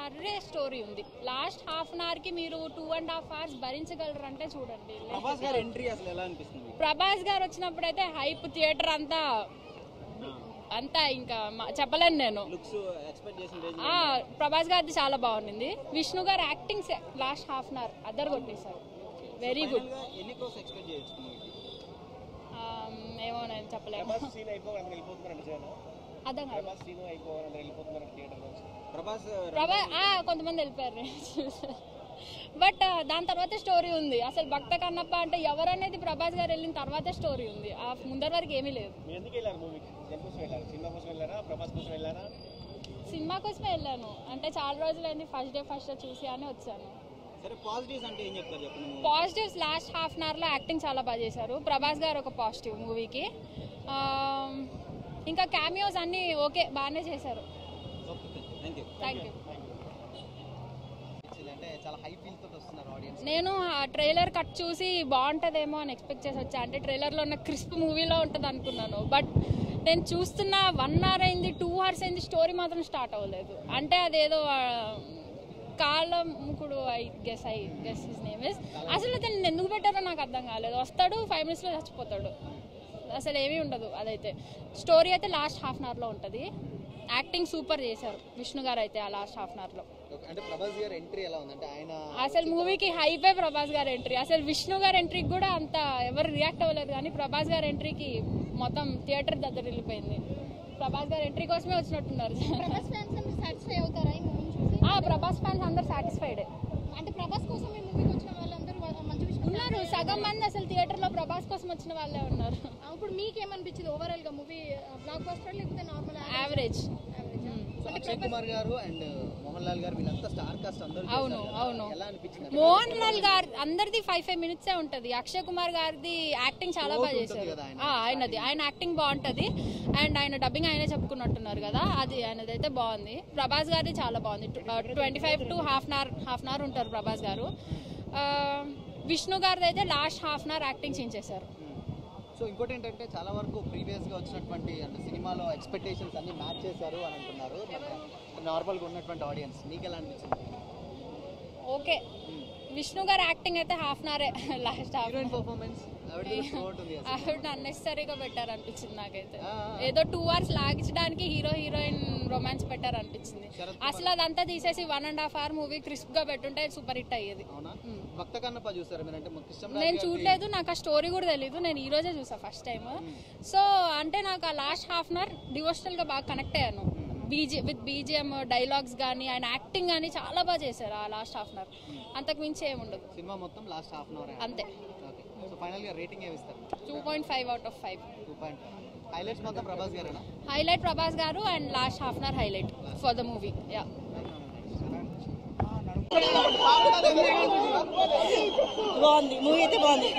Hour story ఉంది. Last half an hour కి మీరు 2.5 hours భరించగలరు అంటే చూడండి. ప్రభాస్ గారి ఎంట్రీ అసలు ఎలా అనిపిస్తుంది? ప్రభాస్ గారు వచ్చినప్పుడు అయితే హైప్, థియేటర్ అంతా ఇంకా చెప్పలేను నేను. ప్రభాస్ గారిది చాలా బాగుంది. విష్ణు గారు acting last half an hour అద్దరు కొట్టేశారు. Very good. ఏమో నేను చెప్పలేను. అర్థం కాదు. కొంతమంది వెళ్ళిపోయారు బట్ దాని తర్వాత స్టోరీ ఉంది. అసలు భక్త కన్నప్ప అంటే ఎవరనేది ప్రభాస్ గారు వెళ్ళిన తర్వాతే స్టోరీ ఉంది. ఆ ముందర వరకు ఏమీ లేదు. సినిమా కోసమే వెళ్ళాను. అంటే చాలా రోజులైంది ఫస్ట్ డే చూసి అని వచ్చాను. పాజిటివ్స్ లాస్ట్ హాఫ్ అన్ అవర్లో యాక్టింగ్ చాలా బాగా చేశారు. ప్రభాస్ గారు ఒక పాజిటివ్ మూవీకి. ఇంకా క్యామియోస్ అన్నీ ఓకే, బాగానే చేశారు. Thank you. నేను ఆ ట్రైలర్ కట్ చూసి బాగుంటుందేమో అని ఎక్స్పెక్ట్ చేసి వచ్చా. అంటే ట్రైలర్లో ఉన్న క్రిస్ప్ మూవీలో ఉంటుంది అనుకున్నాను. బట్ నేను చూస్తున్న 1 hour అయింది, 2 hours అయింది, స్టోరీ మాత్రం స్టార్ట్ అవ్వలేదు. అంటే అదేదో కాలముకుడు I guess his name is. అసలు అతను ఎందుకు పెట్టారో నాకు అర్థం కాలేదు. వస్తాడు 5 minutesలో చచ్చిపోతాడు. అసలు ఏమీ ఉండదు. అదైతే స్టోరీ అయితే లాస్ట్ హాఫ్ అన్ అవర్లో ఉంటుంది. యాక్టింగ్ సూపర్ చేశారు విష్ణు గారు అయితే ఆ లాస్ట్ హాఫ్ అన్ అవర్లో. అసలు మూవీకి హైపే ప్రభాస్ గారి ఎంట్రీ. అసలు విష్ణు గారి ఎంట్రీకి కూడా అంత ఎవరు రియాక్ట్ అవ్వలేదు, కానీ ప్రభాస్ గారి ఎంట్రీకి మొత్తం థియేటర్ దగ్గర వెళ్ళిపోయింది. ప్రభాస్ గారి ఎంట్రీ కోసమే వచ్చినట్టున్నారు. ప్రభాస్ ఫ్యాన్స్ అందరు సాటిస్ఫైడ్. అంటే ప్రభాస్ కోసం వచ్చిన వాళ్ళందరూ ఉన్నారు. సగం మంది అసలు థియేటర్ లో ప్రభాస్ కోసం వచ్చిన వాళ్ళే ఉన్నారు. ఇప్పుడు మీకేమనిపించింది ఓవరాల్ గా మూవీ? బ్లాక్ బస్టర్ లేకపోతే నార్మల్ యావరేజ్? అక్షయ్ కుమార్ గారు అండ్ మోహన్ లాల్ గారు వీళ్ళంతా స్టార్ కాస్ట్ అందరూ. అవును. మోహన్ లాల్ గారు అందరిది 5 minutes ఉంటది. అక్షయ్ కుమార్ గారిది యాక్టింగ్ చాలా బాగా చేశారు. ఆయన యాక్టింగ్ బాగుంటది. అండ్ ఆయన డబ్బింగ్ ఆయనే చెప్పుకున్నట్టున్నారు కదా, అది ఆయనది అయితే బాగుంది. ప్రభాస్ గారిది చాలా బాగుంది. 25 to హాఫ్ అన్ అవర్ ఉంటారు ప్రభాస్ గారు. విష్ణు గారిది అయితే last half an hour acting change చేశారు. సో ఇంకోటి ఏంటంటే చాలా వరకు ప్రీవియస్గా వచ్చినటువంటి అంటే సినిమాలో ఎక్స్పెక్టేషన్స్ అన్ని మ్యాచ్ చేశారు అని అంటున్నారు. నార్మల్గా ఉన్నటువంటి ఆడియన్స్ నీకు ఎలా అనిపించింది? ఓకే, విష్ణు గారు యాక్టింగ్ అయితే హాఫ్ అన్ అవరే. లాస్ట్ పర్ఫార్మెన్స్ అన్నెసరీగా పెట్టారు అనిపించింది నాకైతే. ఏదో 2 hours లాగించడానికి హీరోయిన్ రొమాన్స్ పెట్టారు అనిపించింది. అసలు అదంతా తీసేసి 1.5 hour మూవీ క్రిస్ప్ గా పెట్టుంటే సూపర్ హిట్ అయ్యేది. నేను చూడలేదు, నాకు ఆ స్టోరీ కూడా తెలీదు. నేను ఈ రోజే చూసా ఫస్ట్ టైం. సో అంటే నాకు ఆ last half an hour devotional గా బాగా కనెక్ట్ అయ్యాను. విత్ బీజిఎం, డైలాగ్స్ కానీ ఆయన యాక్టింగ్ కానీ చాలా బాగా చేశారు ఆ లాస్ట్ హాఫ్ అన్ అవర్. అంతకు మించి ఏముండదు సినిమా మొత్తం లాస్ట్ హాఫ్ అన్ అవర్ అంతే. సో ఫైనల్ గా రేటింగ్ ఏ ఇస్తారు? 2.5 out of 5. 2.5. హైలైట్స్ మొత్తం ప్రభాస్ గారేనా? హైలైట్ ప్రభాస్ గారు and last half an hour highlight for the movie. Yeah, బాగుంది మూవీ అయితే బాగుంది.